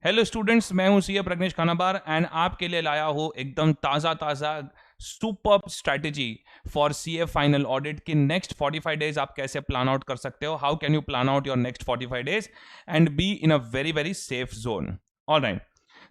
Hello students, मैं हूं CA Pradnyesh खानाबार and आपके लिए लाया हूं एकदम ताज़ा ताज़ा super strategy for CA final audit की नेक्स्ट 45 डेज आप कैसे प्लान आउट कर सकते हो। How can you plan out your next 45 days and B in a very very safe zone. Alright,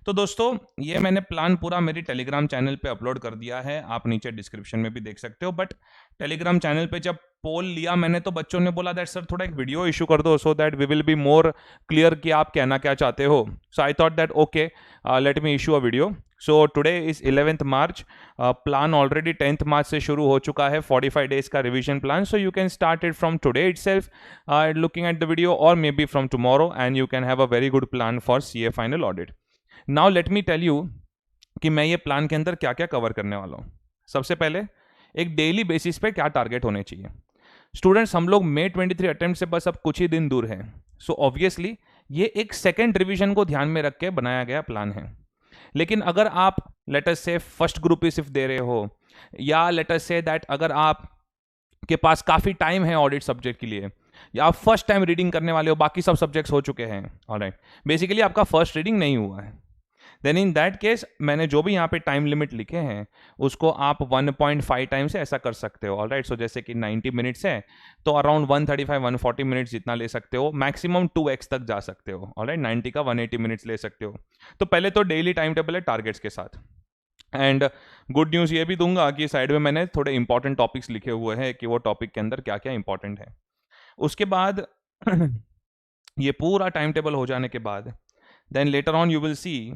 तो दोस्तों ये मैंने प्लान पूरा मेरी टेलीग्राम चैनल पे अपलोड कर दिया है, आप नीचे डिस्क्रिप्शन में भी देख सकते हो। बट टेलीग्राम चैनल पे जब पोल लिया मैंने तो बच्चों ने बोला दैट सर थोड़ा एक वीडियो इशू कर दो so that we will be more clear कि आप कहना क्या चाहते हो। So I thought that okay, let me issue a video. So today is 11th March, plan already 10th March से शुरू हो चुका है, 45 डेज का revision plan. So you can start it from today itself looking at the video और maybe from tomorrow and you can have a very good plan for CA final audit. Now let me tell you कि मैं ये plan के अंदर क्या क्या cover करने वाला हूँ। सबसे पहले एक डेली बेसिस पे क्या टारगेट होने चाहिए। स्टूडेंट्स, हम लोग May 23 अटेम्प्ट से बस अब कुछ ही दिन दूर हैं। सो ऑब्वियसली ये एक सेकेंड रिवीजन को ध्यान में रख के बनाया गया प्लान है। लेकिन अगर आप लेट अस से फर्स्ट ग्रुप ही सिर्फ दे रहे हो, या लेट अस से दैट अगर आप के पास काफ़ी टाइम है ऑडिट सब्जेक्ट के लिए, या आप फर्स्ट टाइम रीडिंग करने वाले हो, बाकी सब सब्जेक्ट्स हो चुके हैं, ऑलराइट, बेसिकली आपका फर्स्ट रीडिंग नहीं हुआ है, देन इन दैट केस मैंने जो भी यहाँ पे टाइम लिमिट लिखे हैं उसको आप 1.5 टाइम से ऐसा कर सकते हो। ऑलराइट, सो जैसे कि 90 मिनट्स है तो अराउंड 135-140 मिनट्स जितना ले सकते हो, मैक्सिमम 2x तक जा सकते हो। ऑलराइट, 90 का 180 मिनट्स ले सकते हो। तो पहले तो डेली टाइम टेबल है टारगेट्स के साथ। एंड गुड न्यूज़ ये भी दूंगा कि साइड में मैंने थोड़े इंपॉर्टेंट टॉपिक्स लिखे हुए हैं कि वो टॉपिक के अंदर क्या क्या इंपॉर्टेंट है। उसके बाद ये पूरा टाइम टेबल हो जाने के बाद then later on you will see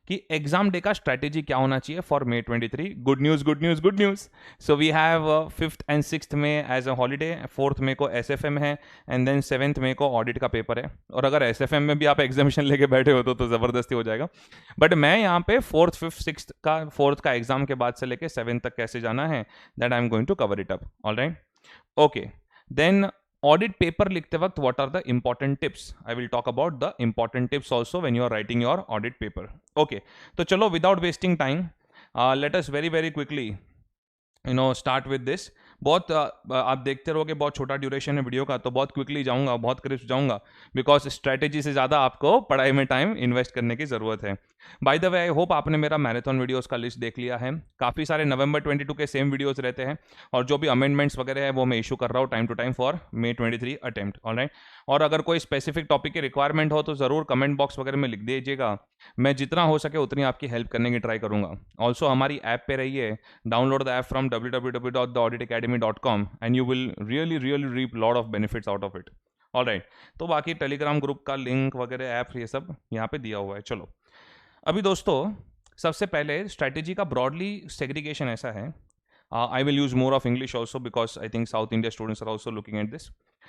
कि एग्जाम डे का स्ट्रेटेजी क्या होना चाहिए for May 23। Good news good news good news. So we have 5th and 6th में एज अ हॉलीडे, 4th में को SFM है एंड देन 7th में को ऑडिट का पेपर है। और अगर SFM में भी आप एग्जामिशन लेके बैठे हो तो ज़बरदस्ती हो जाएगा। बट मैं यहाँ पे 4th 5th 6th का 4th का एग्जाम के बाद से लेके 7th तक कैसे जाना है that I am going to cover it up. Alright, okay, then audit paper लिखते वक्त what are the important tips. I will talk about the important tips also when you are writing your audit paper. Okay, तो चलो without wasting time let us very very quickly start with this. बहुत आप देखते रहोगे, बहुत छोटा duration है video का, तो बहुत क्विकली जाऊंगा, बहुत क्रिस्प जाऊंगा, बिकॉज स्ट्रैटेजी से ज़्यादा आपको पढ़ाई में टाइम इन्वेस्ट करने की ज़रूरत है। By the way, I hope आपने मेरा मैराथन वीडियोस का लिस्ट देख लिया है। काफ़ी सारे November 22 के सेम वीडियोस रहते हैं और जो भी अमेंडमेंट्स वगैरह है वो मैं इशू कर रहा हूँ time to time for May 23 attempt. Alright, और अगर कोई स्पेसिफिक टॉपिक की रिक्वायरमेंट हो तो ज़रूर कमेंट बॉक्स वगैरह में लिख दीजिएगा, मैं जितना हो सके उतनी आपकी हेल्प करने की ट्राई करूँगा। ऑल्सो हमारी ऐप पे रहिए, download the app from www.theauditacademy.com and you will really reap lot of benefits out of it. Alright, तो बाकी टेलीग्राम ग्रुप का लिंक वगैरह ऐप ये सब यहाँ पे दिया हुआ है। चलो अभी दोस्तों, सबसे पहले स्ट्रैटेजी का ब्रॉडली सेग्रीगेशन ऐसा है। I will use more of English also because I think South India students are also looking at this.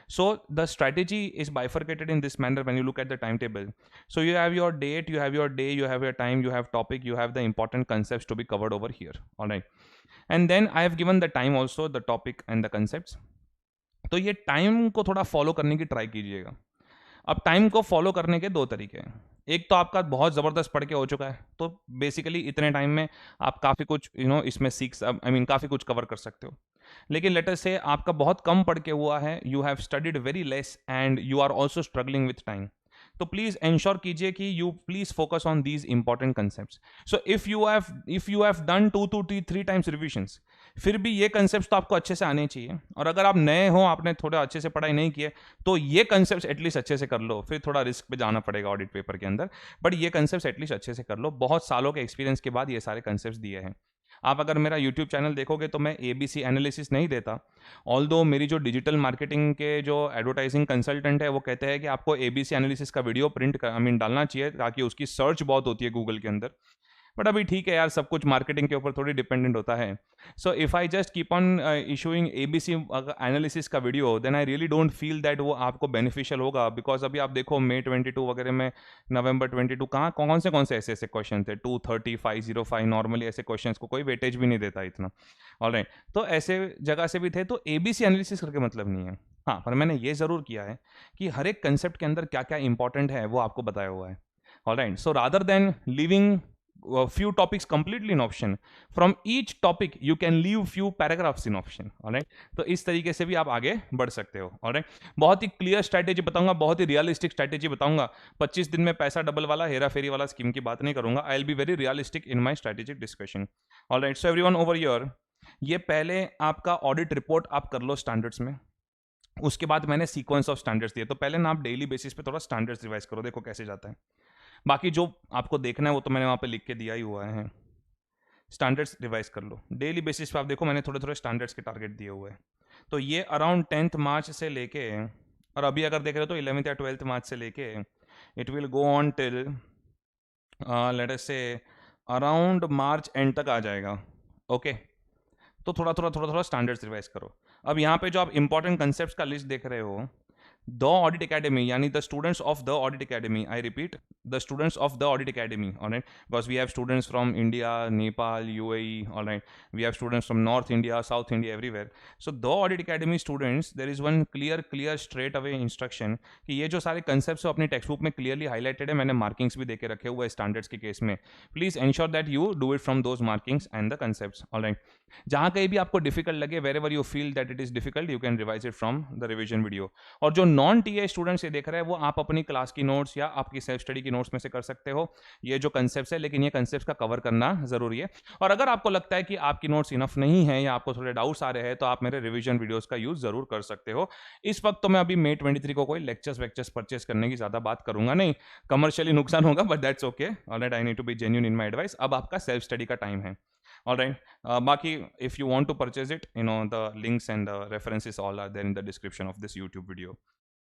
So the strategy is bifurcated in this manner when you look at the timetable. So you have your date, you have your day, you have your time, you have topic, you have the important concepts to be covered over here. All right. And then I have given the time also, the topic and the concepts. तो ये time को थोड़ा follow करने की try कीजिएगा। अब time को follow करने के दो तरीके हैं। एक तो आपका बहुत ज़बरदस्त पढ़ के हो चुका है, तो बेसिकली इतने टाइम में आप काफ़ी कुछ इसमें सीख काफ़ी कुछ कवर कर सकते हो। लेकिन लेटर से आपका बहुत कम पढ़ के हुआ है, you have studied very less and you are also struggling with time, तो प्लीज इंश्योर कीजिए कि you please focus on these important concepts. So if you have done 2 to 3 times revisions, फिर भी ये कंसेप्ट तो आपको अच्छे से आने चाहिए। और अगर आप नए हो, आपने थोड़ा अच्छे से पढ़ाई नहीं किए, तो ये कंसेप्ट एटलीस्ट अच्छे से कर लो। फिर थोड़ा रिस्क पे जाना पड़ेगा ऑडिट पेपर के अंदर, बट ये कंसेप्ट एटलीस्ट अच्छे से कर लो। बहुत सालों के एक्सपीरियंस के बाद ये सारे कंसेप्ट दिए हैं। आप अगर मेरा यूट्यूब चैनल देखोगे तो मैं ABC एनालिसिस नहीं देता, ऑल्दो मेरी जो डिजिटल मार्केटिंग के जो एडवर्टाइजिंग कंसल्टेंट है वो कहते हैं कि आपको ABC एनालिसिस का वीडियो प्रिंट डालना चाहिए, ताकि उसकी सर्च बहुत होती है गूगल के अंदर। बट अभी ठीक है यार, सब कुछ मार्केटिंग के ऊपर थोड़ी डिपेंडेंट होता है। So if I just keep on issuing ABC analysis का video, then I really don't feel that वो आपको बेनिफिशियल होगा। बिकॉज अभी आप देखो May 22 वगैरह में, November 22 कहाँ कौन से ऐसे क्वेश्चन थे, 230, 505, नॉर्मली ऐसे क्वेश्चन को कोई वेटेज भी नहीं देता इतना। ऑलराइट, तो ऐसे जगह से भी थे, तो ABC एनालिसिस करके मतलब नहीं है। हाँ, पर मैंने ये ज़रूर किया है कि हर एक कंसेप्ट के अंदर क्या क्या इंपॉर्टेंट है वो आपको बताया हुआ है। Alright, so rather than living few topics completely in option. From each topic you can leave few paragraphs in option. Alright, तो इस तरीके से भी आप आगे बढ़ सकते हो. ऑलराइट, बहुत ही क्लियर स्ट्रैटेजी बताऊंगा, बहुत ही रियलिस्टिक स्ट्रैटेजी बताऊंगा. 25 दिन में पैसा डबल वाला हेरा फेरी वाला स्कीम की बात नहीं करूंगा. I will be very realistic in my strategic discussion. Alright, so everyone over here, ये पहले आपका ऑडिट रिपोर्ट आप कर लो स्टैंडर्ड्स में. उसके बाद मैंने सीक्वेंस ऑफ स्टैंडर्ड्स दिए, तो पहले ना आप डेली बेसिस पे थोड़ा स्टैंडर्ड्स रिवाइज करो, देखो कैसे जाता है. बाकी जो आपको देखना है वो तो मैंने वहाँ पे लिख के दिया ही हुआ है. स्टैंडर्ड्स रिवाइज कर लो डेली बेसिस पे. आप देखो मैंने थोड़े थोड़े स्टैंडर्ड्स के टारगेट दिए हुए हैं. तो ये अराउंड 10th मार्च से लेके, और अभी अगर देख रहे हो तो 11th या 12th मार्च से लेके it will go on till let us से अराउंड मार्च एंड तक आ जाएगा. ओके, तो थोड़ा थोड़ा स्टैंडर्ड्स रिवाइज करो. अब यहाँ पे जो आप इंपॉर्टेंट कंसेप्ट्स का लिस्ट देख रहे हो, द ऑडिट अकेडमी यानी the students of the audit academy, I repeat, the students of the audit academy. Alright, because we have students from India, Nepal, UAE. Alright, we have students from north India, south India, everywhere. So the audit academy students, there is one clear straight away instruction कि ये जो सारे concepts अपनी text book में clearly highlighted है. मैंने markings भी देके रखे हुए स्टैंडर्ड्स के केस में. Please ensure that you do it from those markings and the concepts. Alright, जहां कहीं भी आपको डिफिकल्ट लगे, wherever you feel that it is difficult, you can revise it from the revision video. और जो नॉन टीए स्टूडेंट्स ये देख रहे हैं, वो आप अपनी क्लास की नोट्स या आपकी सेल्फ स्टडी की नोट्स में से कर सकते हो ये जो कंसेप्ट्स है, लेकिन ये कंसेप्ट्स का कवर करना जरूरी है. और अगर आपको लगता है कि आपकी नोट्स इनफ नहीं है या आपको थोड़े डाउट्स आ रहे हैं, तो आप मेरे रिविजन वीडियोस का यूज जरूर कर सकते हो. इस वक्त तो मैं अभी May 23 को कोई लेक्चर्स परचेस करने की ज्यादा बात करूंगा नहीं, कमर्शियली नुकसान होगा, but that's okay. Alright, I need to be genuine in my advice. अब आपका सेल्फ स्टडी का टाइम है. Alright, बाकी if you want to purchase it, you know the links and the references all are there in the description of this YouTube video.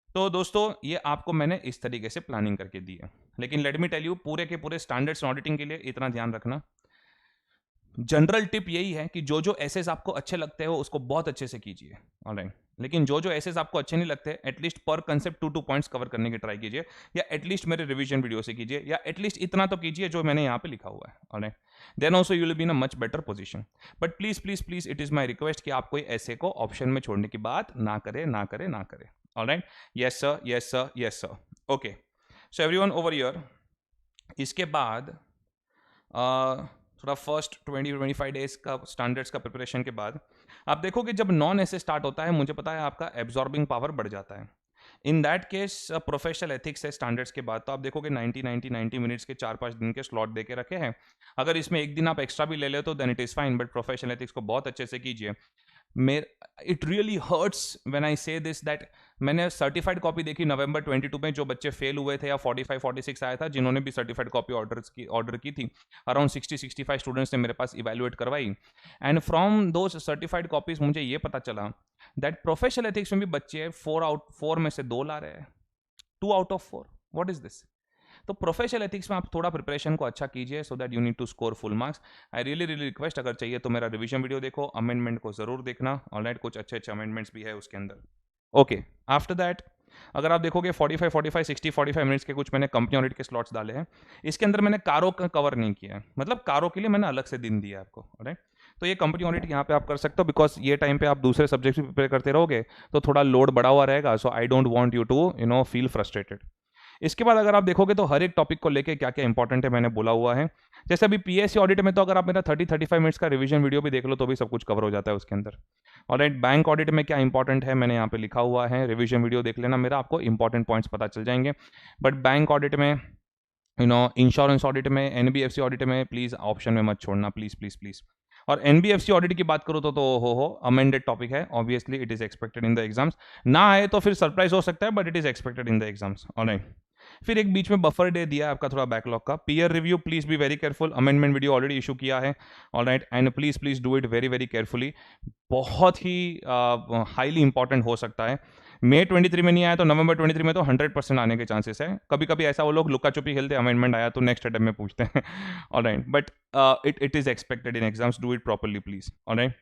तो दोस्तों, ये आपको मैंने इस तरीके से प्लानिंग करके दी है, लेकिन लेट मी टेल यू, पूरे के पूरे स्टैंडर्ड्स ऑडिटिंग के लिए इतना ध्यान रखना. जनरल टिप यही है कि जो जो एसेस आपको अच्छे लगते हो उसको बहुत अच्छे से कीजिए. ऑलराइट, लेकिन जो जो एसेस आपको अच्छे नहीं लगते, एटलीस्ट पर कंसेप्ट 2 पॉइंट्स कवर करने की ट्राई कीजिए, या एटलीस्ट मेरे रिवीजन वीडियो से कीजिए, या एटलीस्ट इतना तो कीजिए जो मैंने यहाँ पे लिखा हुआ है. Alright, then also you will be in a much better position. But please please please, it is my request कि आप कोई ऐसे को ऑप्शन में छोड़ने की बात ना करे. Alright, yes sir, yes sir, yes sir. Okay, so everyone over here. इसके बाद थोड़ा फर्स्ट 20-25 डेज का स्टैंडर्ड्स का प्रिपरेशन के बाद आप देखोगे, जब नॉन ऐसे स्टार्ट होता है, मुझे पता है आपका एब्जॉर्बिंग पावर बढ़ जाता है. In that case professional ethics है स्टैंडर्ड्स के बाद, तो आप देखोगे 90 मिनट्स के 4-5 दिन के स्लॉट दे के रखे हैं. अगर इसमें एक दिन आप एक्स्ट्रा भी ले ले तो then it is fine, but professional ethics को बहुत अच्छे से कीजिए. It really hurts when I say this that मैंने सर्टिफाइड कॉपी देखी नवंबर 22 में, जो बच्चे फेल हुए थे या 45-46 आया था, जिन्होंने भी सर्टिफाइड कॉपी ऑर्डर की थी. अराउंड 60-65 स्टूडेंट्स ने मेरे पास इवेल्युएट करवाई, and from those certified copies मुझे ये पता चला दैट प्रोफेशनल एथिक्स में भी बच्चे 4 में से 2 ला रहे हैं, 2 out of 4. What is this? तो प्रोफेशनल एथिक्स में आप थोड़ा प्रिपरेशन को अच्छा कीजिए, so that you need to score full marks. I really request, अगर चाहिए तो मेरा रिवीजन वीडियो देखो, अमेंडमेंट को जरूर देखना. ऑलराइट, कुछ अच्छे अमेंडमेंट्स भी है उसके अंदर. ओके, आफ्टर दैट अगर आप देखोगे 45 मिनट्स के कुछ मैंने कंपनी ऑडिट के स्लॉट्स डाले हैं. इसके अंदर मैंने कारों का कवर नहीं किया है, मतलब कारों के लिए मैंने अलग से दिन दिया है आपको. राइट, तो ये कंपनी ऑडिट यहाँ पे आप कर सकते हो, बिकॉज ये टाइम पे आप दूसरे सब्जेक्ट भी प्रिपेयर करते रहोगे तो थोड़ा लोड बढ़ा हुआ रहेगा. So I don't want you to feel frustrated. इसके बाद अगर आप देखोगे तो हर एक टॉपिक को लेके क्या क्या इंपॉर्टेंट है मैंने बोला हुआ है. जैसे अभी पीएससी ऑडिट में तो अगर आप मेरा 30-35 मिनट्स का रिवीजन वीडियो भी देख लो तो भी सब कुछ कवर हो जाता है उसके अंदर. ऑलराइट, बैंक ऑडिट में क्या इंपॉर्टेंट है मैंने यहाँ पे लिखा हुआ है, रिवीजन वीडियो देख लेना मेरा, आपको इंपॉर्टेंट पॉइंट्स पता चल जाएंगे. बट बैंक ऑडिट में, इंश्योरेंस ऑडिट में, एनबीएफसी ऑडिट में प्लीज ऑप्शन में मत छोड़ना, प्लीज प्लीज प्लीज. और एनबीएफसी ऑडिट की बात करो तो हो अमेंडेड टॉपिक है, obviously it is expected in the exams. ना आए तो फिर सरप्राइज हो सकता है, but it is expected in the exams. Alright, फिर एक बीच में बफर डे दिया है आपका थोड़ा बैकलॉग का. Peer review please be very careful, amendment video already issue किया है. Alright, and please do it very very carefully. बहुत ही हाईली इंपॉर्टेंट हो सकता है. May 23 में नहीं आया तो नवंबर 23 में तो 100% आने के चांसेस है. कभी कभी ऐसा वो लोग लुका छुपी खेलते, अमेंडमेंट आया तो नेक्स्ट अटेम्प्ट में पूछते हैं. Alright, but it is expected in exams, do it properly please. Alright,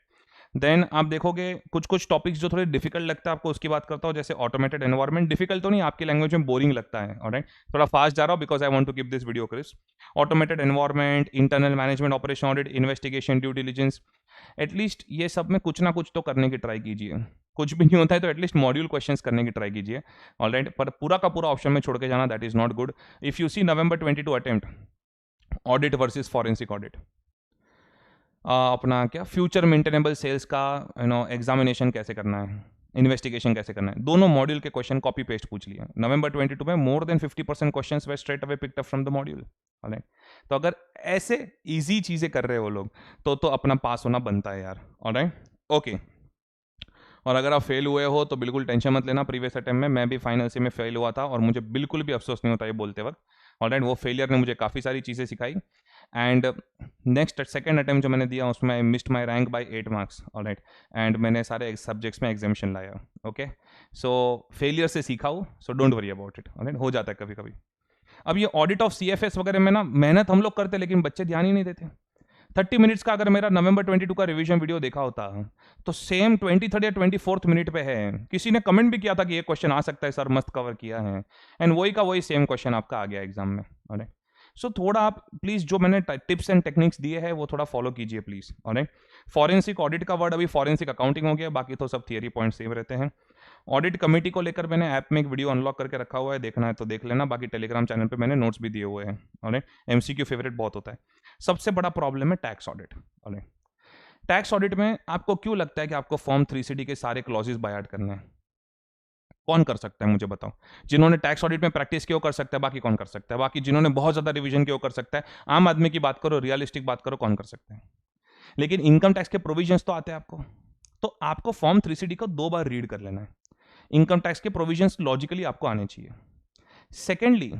then आप देखोगे कुछ टॉपिक्स जो थोड़े डिफिकल्ट लगता है आपको, उसकी बात करता हूँ. जैसे ऑटोमेटेड एनवायरनमेंट, डिफिकल्ट तो नहीं, आपकी लैंग्वेज में बोरिंग लगता है. ऑलराइट, थोड़ा फास्ट जा रहा हूँ because I want to keep this video crisp. Automated environment, internal management operation audit, investigation, due diligence, at least ये सब में कुछ ना कुछ तो करने की ट्राई कीजिए. कुछ भी नहीं होता है तो एटलीस्ट मॉड्यूल क्वेश्चंस करने की ट्राई कीजिए. ऑलराइट, पर पूरा का पूरा ऑप्शन में छोड़ के जाना that is not good. If you see November 22 attempt, audit versus forensic audit, अपना क्या फ्यूचर मेंटेनेबल सेल्स का एग्जामिनेशन कैसे करना है, इन्वेस्टिगेशन कैसे करना है, दोनों मॉड्यूल के क्वेश्चन कॉपी पेस्ट पूछ लिए। नवंबर 22 में more than 50% questions way straight away picked up from the module. Alright, तो अगर ऐसे इजी चीजें कर रहे हो लोग तो अपना पास होना बनता है यार। Alright, okay. और अगर आप फेल हुए हो तो बिल्कुल टेंशन मत लेना, प्रीवियस अटेम्प्ट में मैं भी फाइनल से में फेल हुआ था और मुझे बिल्कुल भी अफसोस नहीं होता ये बोलते वक्त। ऑलराइट, वो फेलियर ने मुझे काफ़ी सारी चीज़ें सिखाई। एंड नेक्स्ट सेकंड अटेम्प्ट जो मैंने दिया उसमें I missed my rank by 8 marks. Alright, and मैंने सारे सब्जेक्ट्स में एग्जामिशन लाया। ओके, सो फेलियर से सीखा हो, so don't worry about it. Alright, हो जाता है कभी कभी। अब ये ऑडिट ऑफ CFS वगैरह में ना मेहनत हम लोग करते लेकिन बच्चे ध्यान ही नहीं देते। 30 मिनट्स का अगर मेरा नवंबर 22 का रिवीजन वीडियो देखा होता तो सेम 23rd या 24th मिनट पे है। किसी ने कमेंट भी किया था कि ये क्वेश्चन आ सकता है सर, मस्त कवर किया है, एंड वही का वही सेम क्वेश्चन आपका आ गया एग्जाम में। ऑलराइट, सो थोड़ा आप प्लीज जो मैंने टिप्स एंड टेक्निक्स दिए हैं वो थोड़ा फॉलो कीजिए प्लीज। ऑलराइट, फॉरेंसिक ऑडिट का वर्ड अभी फॉरेंसिक अकाउंटिंग हो गया, बाकी तो सब थियरी पॉइंट सेम रहते हैं। ऑडिट कमेटी को लेकर मैंने ऐप में एक वीडियो अनलॉक करके रखा हुआ है, देखना है तो देख लेना, बाकी टेलीग्राम चैनल पे मैंने नोट्स भी दिए हुए हैं। ऑलराइट, MCQ फेवरेट बहुत होता है। सबसे बड़ा प्रॉब्लम है tax audit. Alright, tax audit में आपको क्यों लगता है कि आपको फॉर्म 3CD के सारे क्लॉजेस बाय ऐड करने हैं? कौन कर सकता है मुझे बताओ? जिन्होंने टैक्स ऑडिट में प्रैक्टिस की वो कर सकता है, बाकी कौन कर सकता है? बाकी जिन्होंने बहुत ज्यादा रिवीजन की वो कर सकता है। आम आदमी की बात करो, रियलिस्टिक बात करो, कौन कर सकता है? लेकिन इनकम टैक्स के प्रोविजंस तो आते हैं आपको, तो आपको फॉर्म 3CD को 2 बार रीड कर लेना है। इनकम टैक्स के प्रोविजंस लॉजिकली आपको आने चाहिए। सेकेंडली,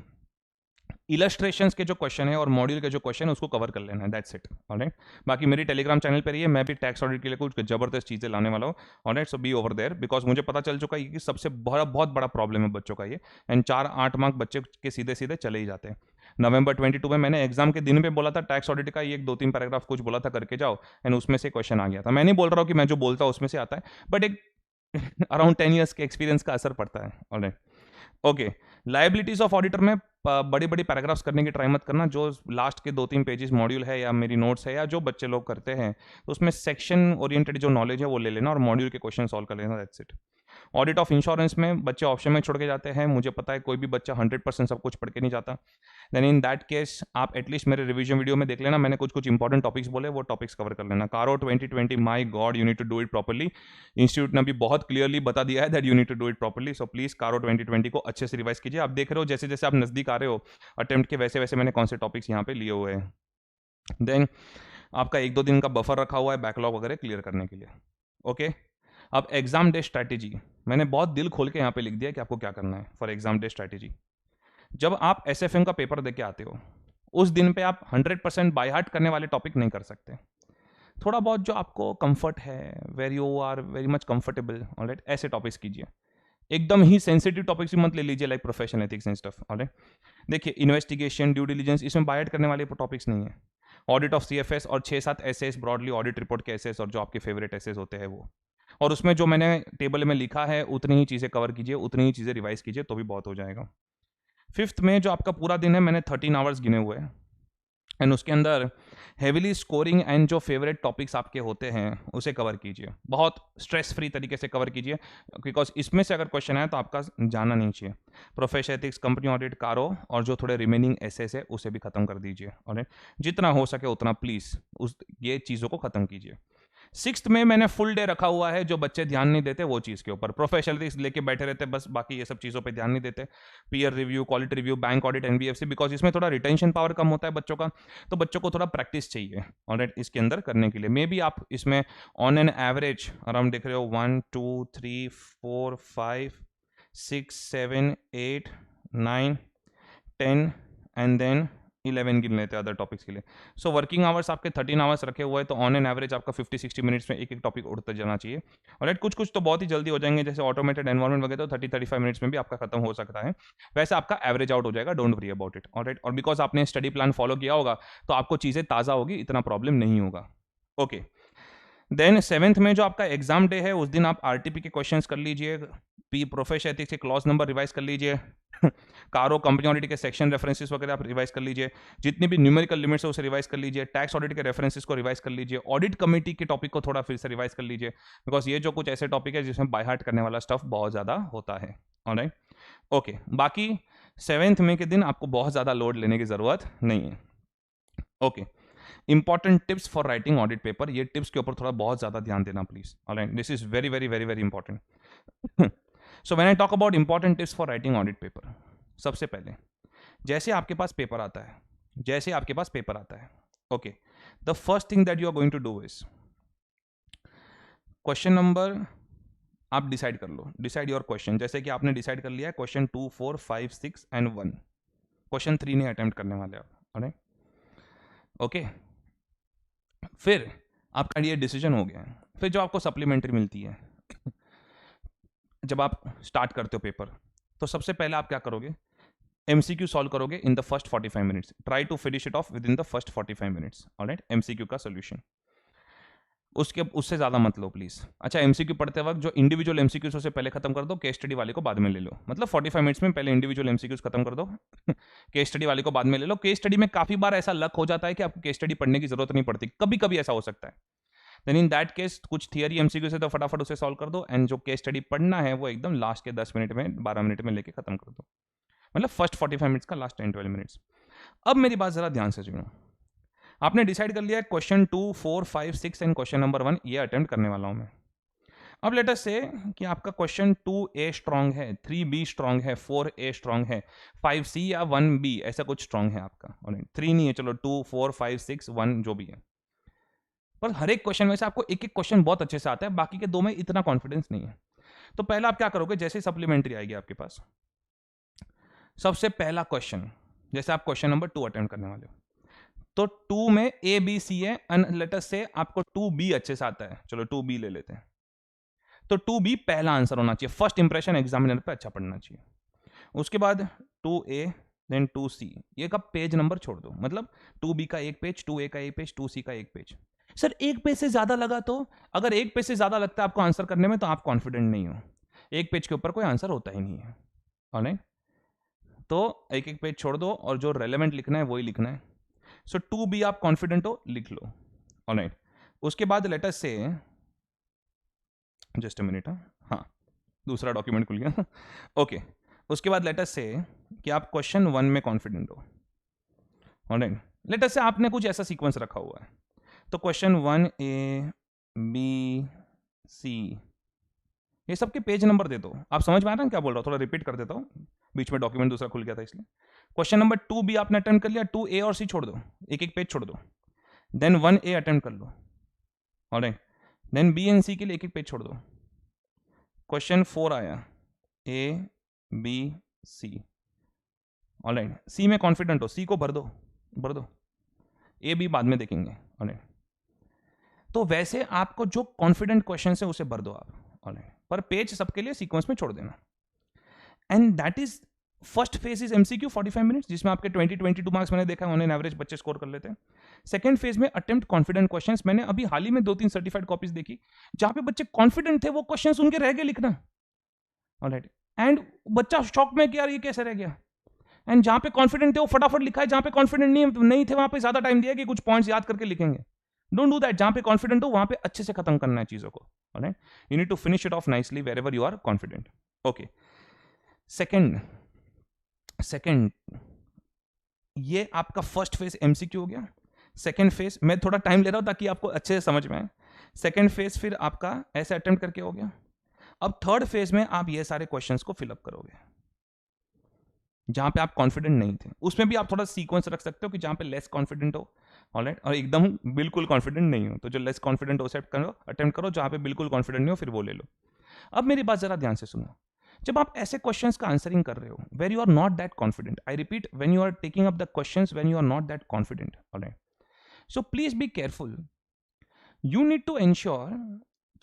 इलस्ट्रेशंस के जो क्वेश्चन है और मॉड्यूल के जो क्वेश्चन है उसको कवर कर लेना है, दैट्स इट। ऑलराइट, बाकी मेरी टेलीग्राम चैनल पर रहिए, मैं भी टैक्स ऑडिट के लिए कुछ जबरदस्त चीजें लाने वाला हूँ। Alright, so be over there, because मुझे पता चल चुका है कि सबसे बहुत बड़ा प्रॉब्लम है बच्चों का ये, एंड 4-8 मार्क बच्चे के सीधे सीधे चले ही जाते हैं। नवंबर 22 में मैंने एग्जाम के दिन पे बोला था टैक्स ऑडिट का एक 2-3 पैराग्राफ कुछ बोला था करके जाओ, एंड उसमें से क्वेश्चन आ गया था। मैं नहीं बोल रहा हूँ कि मैं जो बोलता हूँ उसमें से आता है, बट एक अराउंड 10 ईयर्स के एक्सपीरियंस का असर पड़ता है। Alright, okay. Liabilities of auditor में बड़ी बड़ी पैराग्राफ्स करने की ट्राई मत करना। जो लास्ट के 2-3 पेजेस मॉड्यूल है या मेरी नोट्स है या जो बच्चे लोग करते हैं तो उसमें सेक्शन ओरिएंटेड जो नॉलेज है वो ले लेना और मॉड्यूल के क्वेश्चन सॉल्व कर लेना, that's it. Audit of insurance में बच्चे ऑप्शन में छोड़ के जाते हैं, मुझे पता है कोई भी बच्चा 100% सब कुछ पढ़ के नहीं जाता। देन इन दैट केस आप एटलीस्ट मेरे रिवीजन वीडियो में देख लेना, मैंने कुछ कुछ इंपॉर्टेंट टॉपिक्स बोले, वो टॉपिक्स कवर कर लेना। CARO 2020, my god, you need to do it properly. Institute ने भी बहुत क्लियरली बता दिया है that you need to do it properly, so please CARO 2020 को अच्छे से रिवाइज कीजिए। आप देख रहे हो जैसे जैसे आप नजदीक आ रहे हो अटेम्प्ट के, वैसे वैसे मैंने कौन से टॉपिक्स यहाँ पे लिए हुए हैं। देन आपका 1-2 दिन का बफर रखा हुआ है बैकलॉग वगैरह क्लियर करने के लिए। ओके, अब एग्जाम डे स्ट्रैटेजी मैंने बहुत दिल खोल के यहाँ पे लिख दिया कि आपको क्या करना है फॉर एग्जाम डे स्ट्रैटेजी। जब आप SFM का पेपर देके आते हो उस दिन पे आप 100% बाय हार्ट करने वाले टॉपिक नहीं कर सकते। थोड़ा बहुत जो आपको कंफर्ट है, where you are very much comfortable, alright, ऐसे टॉपिक्स कीजिए। एकदम ही सेंसिटिव टॉपिक्स भी मत ले लीजिए like professional ethics and stuff. Alright, देखिए इन्वेस्टिगेशन, ड्यू डिलिजेंस, इसमें बाय हार्ट करने वाले टॉपिक्स नहीं है। ऑडिट ऑफ CFS और 6-7 एसेस ब्रॉडली ऑडिट रिपोर्ट के एसेस और जो आपके फेवरेट एसेस होते हैं वो, और उसमें जो मैंने टेबल में लिखा है उतनी ही चीज़ें कवर कीजिए, उतनी ही चीज़ें रिवाइज कीजिए तो भी बहुत हो जाएगा। 5th में जो आपका पूरा दिन है मैंने 13 आवर्स गिने हुए हैं, एंड उसके अंदर हेविली स्कोरिंग एंड जो फेवरेट टॉपिक्स आपके होते हैं उसे कवर कीजिए, बहुत स्ट्रेस फ्री तरीके से कवर कीजिए, बिकॉज इसमें से अगर क्वेश्चन आए तो आपका जाना नहीं चाहिए। प्रोफेशनल एथिक्स, कंपनी ऑडिट, कारो और जो थोड़े रिमेनिंग एसेस है उसे भी खत्म कर दीजिए। और जितना हो सके उतना प्लीज ये चीज़ों को खत्म कीजिए। 6th में मैंने फुल डे रखा हुआ है, जो बच्चे ध्यान नहीं देते वो चीज़ के ऊपर, प्रोफेशनल रिस्क लेके बैठे रहते बस, बाकी ये सब चीज़ों पे ध्यान नहीं देते। Peer review, quality review, bank audit, NBFC, because इसमें थोड़ा रिटेंशन पावर कम होता है बच्चों का, तो बच्चों को थोड़ा प्रैक्टिस चाहिए ऑलराइट इसके अंदर करने के लिए। मे बी आप इसमें ऑन एन एवरेज अराउंड देख रहे हो 1 2 3 4 5 6 7 8 9 10 एंड देन 11 गिन लेते हैं अदर टॉपिक्स के लिए। सो वर्किंग आवर्स आपके 13 आवर्स रखे हुए हैं, तो ऑन एन एवरेज आपका 50-60 मिनट्स में एक एक टॉपिक उड़ते जाना चाहिए। और कुछ कुछ तो बहुत ही जल्दी हो जाएंगे, जैसे ऑटोमेटेड एनवायरमेंट वगैरह, तो 30-35 मिनट्स में भी आपका खत्म हो सकता है। वैसे आपका एवरेज आउट हो जाएगा, don't worry about it. Alright, और बिकॉज आपने स्टडी प्लान फॉलो किया होगा तो आपको चीज़ें ताज़ा होगी, इतना प्रॉब्लम नहीं होगा। ओके, देन 7th में जो आपका एग्जाम डे है उस दिन आप RTP के क्वेश्चंस कर लीजिए, प्रोफेशनल एथिक्स के क्लॉज नंबर रिवाइज कर लीजिए, कारो कंपनी ऑडिट के सेक्शन रेफरेंसेस वगैरह आप रिवाइज कर लीजिए, जितनी भी न्यूमेरिकल लिमिट्स है उसे रिवाइज कर लीजिए, टैक्स ऑडिट के रेफरेंसेस को रिवाइज कर लीजिए, ऑडिट कमेटी के टॉपिक को थोड़ा फिर से रिवाइज कर लीजिए, बिकॉज ये जो कुछ ऐसे टॉपिक है जिसमें बाय हार्ट करने वाला स्टफ बहुत ज़्यादा होता है। ऑलराइट, ओके, बाकी 7th में के दिन आपको बहुत ज़्यादा लोड लेने की ज़रूरत नहीं है। Okay, important tips for writing audit paper, ये टिप्स के ऊपर थोड़ा बहुत ज्यादा ध्यान देना please, alright, this is very very very very important. So when I talk about important tips for writing audit paper, सबसे पहले जैसे आपके पास पेपर आता है, जैसे आपके पास पेपर आता है, okay, the first thing that you are going to do is question number आप डिसाइड कर लो, डिसाइड योर क्वेश्चन। जैसे कि आपने डिसाइड कर लिया है क्वेश्चन 2, 4, 5, 6 एंड 1, क्वेश्चन 3 नहीं अटेम्प्ट करने वाले आप, ऑलराइट, ओके। फिर आपका ये डिसीजन हो गया है। फिर जो आपको सप्लीमेंट्री मिलती है जब आप स्टार्ट करते हो पेपर, तो सबसे पहले आप क्या करोगे, एमसीक्यू सॉल्व करोगे in the first 45 minutes, try to finish it off within the first 45 minutes, alright, MCQ का सोल्यूशन। उससे ज्यादा मत लो प्लीज। अच्छा, एमसीक्यू पढ़ते वक्त जो इंडिविजुअल एमसीक्यूज से पहले खत्म कर दो, केस स्टडी वाले को बाद में ले लो, मतलब 45 मिनट्स में पहले इंडिविजुअल एमसीक्यूज खत्म कर दो केस स्टडी वाले को बाद में ले लो। केस स्टडी में काफी बार ऐसा लक हो जाता है कि आपको केस स्टडी पढ़ने की जरूरत नहीं पड़ती, कभी कभी ऐसा हो सकता है। देन इन दैट केस कुछ थियरी एमसीक्यू से तो फटाफट उसे सॉल्व कर दो, एंड जो केस स्टडी पढ़ना है वो एकदम लास्ट के 10 मिनट में 12 मिनट में लेके खत्म कर दो, मतलब फर्स्ट 45 मिनट्स का लास्ट 10-12 मिनट्स। अब मेरी बात जरा ध्यान से सुनो, आपने डिसाइड कर लिया है क्वेश्चन 2, 4, 5, 6 एंड क्वेश्चन नंबर 1 ये अटेम्प्ट करने वाला हूं मैं। अब लेट अस से कि आपका क्वेश्चन 2A स्ट्रांग है, 3B स्ट्रांग है, 4A स्ट्रांग है, 5C या 1B ऐसा कुछ स्ट्रांग है आपका, और 3 नहीं है, चलो 2, 4, 5, 6, 1 जो भी है। पर हर एक क्वेश्चन में से आपको एक एक क्वेश्चन बहुत अच्छे से आता है, बाकी के दो में इतना कॉन्फिडेंस नहीं है। तो पहला आप क्या करोगे, जैसे सप्लीमेंट्री आएगी आपके पास, सबसे पहला क्वेश्चन, जैसे आप क्वेश्चन नंबर 2 अटेम्प्ट करने वाले हो, तो 2 में A B C है, एंड लेट अस से आपको 2B अच्छे से आता है, चलो 2B ले लेते हैं। तो 2B पहला आंसर होना चाहिए, फर्स्ट इंप्रेशन एग्जामिनर पे अच्छा पढ़ना चाहिए। उसके बाद 2A देन 2C, ये का पेज नंबर छोड़ दो, मतलब 2B का एक पेज, 2A का एक पेज, 2C का एक पेज। सर एक पेज से ज्यादा लगा, तो अगर एक पेज से ज्यादा लगता है आपको आंसर करने में तो आप कॉन्फिडेंट नहीं हो, एक पेज के ऊपर कोई आंसर होता ही नहीं है, ऑलराइट। तो एक एक पेज छोड़ दो और जो रेलेवेंट लिखना है वही लिखना है। सो 2B आप कॉन्फिडेंट हो, लिख लो, ऑलराइट। उसके बाद लेट अस से, जस्ट अ मिनट, हाँ दूसरा डॉक्यूमेंट खुल गया ओके। उसके बाद लेट अस से कि आप क्वेश्चन 1 में कॉन्फिडेंट हो, ऑलराइट। लेट अस से आपने कुछ ऐसा सीक्वेंस रखा हुआ है, तो क्वेश्चन 1A B C ये सबके पेज नंबर दे दो। आप समझ में आ रहा है क्या बोल रहा हूँ, थोड़ा रिपीट कर देता हूँ, बीच में डॉक्यूमेंट दूसरा खुल गया था इसलिए। क्वेश्चन नंबर 2B आपने अटेम्प्ट कर लिया, 2A और C छोड़ दो, एक एक पेज छोड़ दो। देन 1A अटेम्प्ट कर लो, alright. Then B and C के लिए एक एक पेज छोड़ दो। क्वेश्चन 4 आया, A B C, alright. C में कॉन्फिडेंट हो, C को भर दो, भर दो, A B बाद में देखेंगे, ऑलराइट। तो वैसे आपको जो कॉन्फिडेंट क्वेश्चन है उसे भर दो आप, ऑलराइट, पर पेज सबके लिए सीक्वेंस में छोड़ देना। And that is first phase is MCQ 45 minutes, जिसमें आपके 22 मार्क्स मैंने देखा ऑन एन एवरेज बच्चे स्कोर कर लेते हैं। सेकंड फेज में अटेम्प्ट कॉन्फिडेंट क्वेश्चंस, मैंने अभी हाल ही में 2-3 सर्टिफाइड कॉपीज देखी जहां पे बच्चे कॉन्फिडेंट थे, वो क्वेश्चंस उनके रह गए लिखना, ऑलराइट, एंड बच्चा शॉक में कि यार ये कैसे रह गया। एंड जहां पे कॉन्फिडेंट थे वो फटाफट लिखा है, जहां पे कॉन्फिडेंट नहीं थे वहां पे ज्यादा टाइम दिया कि कुछ पॉइंट्स याद करके लिखेंगे। डोंट डू दैट, जहां पे कॉन्फिडेंट हो वहां पे अच्छे से खत्म करना है चीजों को, alright. You need to finish it off nicely wherever you are confident, okay. Second ये आपका फर्स्ट फेज एमसीक्यू हो गया। सेकंड फेज मैं थोड़ा टाइम ले रहा हूं ताकि आपको अच्छे से समझ में आए। सेकंड फेज फिर आपका ऐसे अटेम्प्ट करके हो गया। अब थर्ड फेज में आप ये सारे क्वेश्चंस को फिलअप करोगे जहां पे आप कॉन्फिडेंट नहीं थे, उसमें भी आप थोड़ा सीक्वेंस रख सकते हो कि जहां पे लेस कॉन्फिडेंट हो, ऑलराइट, और एकदम बिल्कुल कॉन्फिडेंट नहीं हो, तो जो लेस कॉन्फिडेंट हो उसे अटेम्प्ट करो, जहां पे बिल्कुल कॉन्फिडेंट नहीं हो फिर वो ले लो। अब मेरी बात जरा ध्यान से सुनो, जब आप ऐसे क्वेश्चंस का आंसरिंग कर रहे हो where you are not that confident, I repeat, when you are taking up the questions when you are not that confident, alright, so please be careful, you need to ensure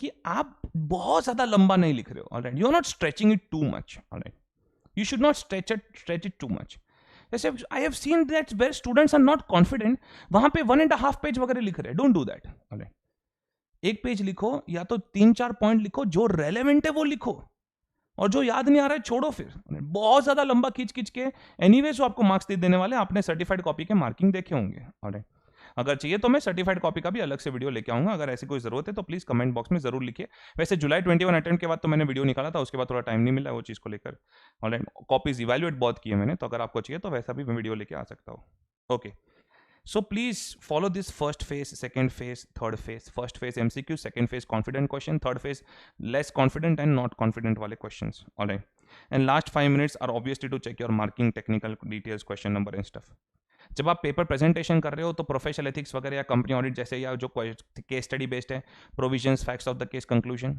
कि आप बहुत ज्यादा लंबा नहीं लिख रहे हो, alright, you are not stretching it too much, alright, you should not stretch it too much. जैसे I have seen that where students are not confident, वहां पे 1.5 पेज वगैरह लिख रहे हैं, don't do that, alright. एक पेज लिखो या तो 3-4 पॉइंट लिखो, जो रेलेवेंट है वो लिखो, और जो याद नहीं आ रहा है छोड़ो फिर, बहुत ज्यादा लंबा खींच के एनीवेज वो आपको मार्क्स दे देने वाले। आपने सर्टिफाइड कॉपी के मार्किंग देखे होंगे, ऑलराइट। अगर चाहिए तो मैं सर्टिफाइड कॉपी का भी अलग से वीडियो लेके आऊंगा, अगर ऐसी कोई जरूरत है तो प्लीज कमेंट बॉक्स में जरूर लिखिए। वैसे जुलाई 21 अटेम्प्ट के बाद तो मैंने वीडियो निकाला था, उसके बाद थोड़ा टाइम नहीं मिला वो चीज को लेकर, ऑलराइट। कॉपीज इवैल्यूएट बहुत किए मैंने, तो अगर आपको चाहिए तो वैसा भी मैं वीडियो लेके आ सकता हूँ, okay. So please follow this first phase, second phase, third phase. First phase MCQ, second phase confident question, third phase less confident and not confident wale questions. All right. And last 5 minutes are obviously to check your marking, technical details, question number and stuff. जब आप paper presentation कर रहे हो तो professional ethics वगैरह या company audit जैसे या जो केस स्टडी बेस्ड है, provisions, facts of the case, conclusion,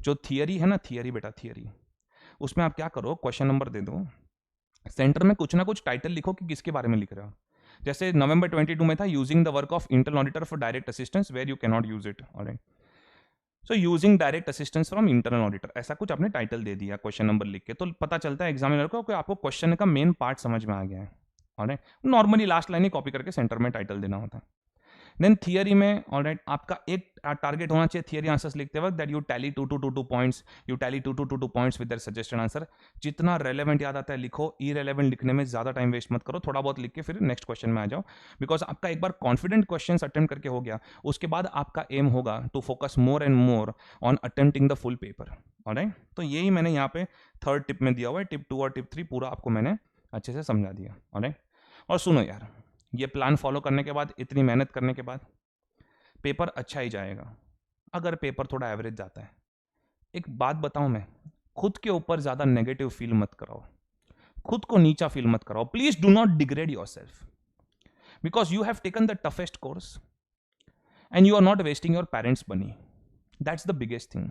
जो थियरी है ना, थियरी बेटा थियरी, उसमें आप क्या करो, क्वेश्चन नंबर दे दो, सेंटर में कुछ ना कुछ टाइटल लिखो कि किसके बारे में लिख रहे हो. जैसे नवंबर 22 में था using the work of internal auditor for direct assistance where you can not use it. Alright, so using direct assistance from internal auditor, ऐसा कुछ आपने टाइटल दे दिया क्वेश्चन नंबर लिख के, तो पता चलता है एग्जामिनर को कि आपको क्वेश्चन का मेन पार्ट समझ में आ गया है. ऑलराइट, नॉर्मली लास्ट लाइन ही कॉपी करके सेंटर में टाइटल देना होता है. देन थियरी में ऑलराइट आपका एक टारगेट होना चाहिए थियरी आंसर्स लिखते वक्त, that you tally 2 to 2 points, you tally 2 to 2 points with their suggested answer. जितना रेलेवेंट याद आता है लिखो, इरेलेवेंट लिखने में ज्यादा टाइम वेस्ट मत करो, थोड़ा बहुत लिख के फिर नेक्स्ट क्वेश्चन में आ जाओ. बिकॉज आपका एक बार कॉन्फिडेंट क्वेश्चन अटेम्प्ट करके हो गया, उसके बाद आपका एम होगा to focus more and more on attempting the full paper. Alright, तो यही मैंने यहाँ पे थर्ड टिप में दिया हुआ है. टिप 2 और टिप 3 पूरा आपको मैंने अच्छे से समझा दिया. ऑलराइट, और सुनो यार, ये प्लान फॉलो करने के बाद, इतनी मेहनत करने के बाद पेपर अच्छा ही जाएगा. अगर पेपर थोड़ा एवरेज जाता है, एक बात बताऊं मैं, खुद के ऊपर ज्यादा नेगेटिव फील मत कराओ, खुद को नीचा फील मत कराओ. Please do not degrade yourself, because you have taken the toughest course and you are not wasting your parents money. That's the biggest thing.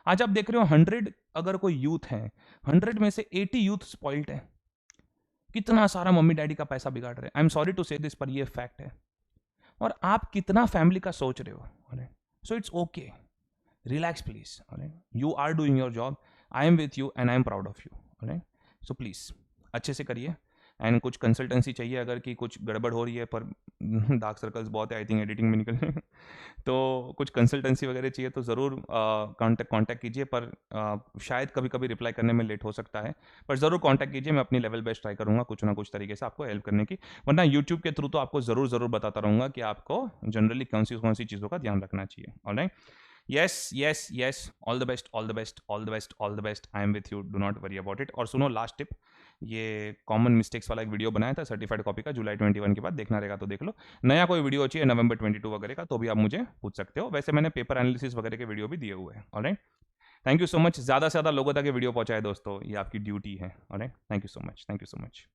आज आप देख रहे हो 100 अगर कोई यूथ है, 100 में से 80 यूथ स्पॉइल्ड है. कितना सारा मम्मी डैडी का पैसा बिगाड़ रहे हैं. आई एम सॉरी टू से दिस, पर ये फैक्ट है. और आप कितना फैमिली का सोच रहे हो. So it's okay, relax please. You are doing your job, I am with you and I am proud of you. So please अच्छे से करिए. एंड कुछ कंसल्टेंसी चाहिए अगर कि कुछ गड़बड़ हो रही है, पर डार्क सर्कल्स बहुत है आई थिंक एडिटिंग में निकल तो कुछ कंसल्टेंसी वगैरह चाहिए तो ज़रूर कांटेक्ट कीजिए. पर शायद कभी कभी रिप्लाई करने में लेट हो सकता है, पर ज़रूर कांटेक्ट कीजिए. मैं अपनी लेवल बेस्ट ट्राई करूँगा कुछ ना कुछ तरीके से आपको हेल्प करने की. वरना यूट्यूब के थ्रू तो आपको ज़रूर बताता रहूँगा कि आपको जनरली कौन सी चीज़ों का ध्यान रखना चाहिए. Alright, yes, all the best. I am with you, do not worry about it. और सुनो लास्ट टिप, ये कॉमन मिस्टेक्स वाला एक वीडियो बनाया था सर्टिफाइड कॉपी का, जुलाई 21 के बाद देखना रहेगा तो देख लो. नया कोई वीडियो चाहिए नवंबर 22 वगैरह का तो भी आप मुझे पूछ सकते हो. वैसे मैंने पेपर एनालिसिस वगैरह के वीडियो भी दिए हुए हैं. Alright, thank you so much. ज़्यादा से ज़्यादा लोगों तक ये वीडियो पहुंचाए दोस्तों, ये आपकी ड्यूटी है. Alright, thank you so much.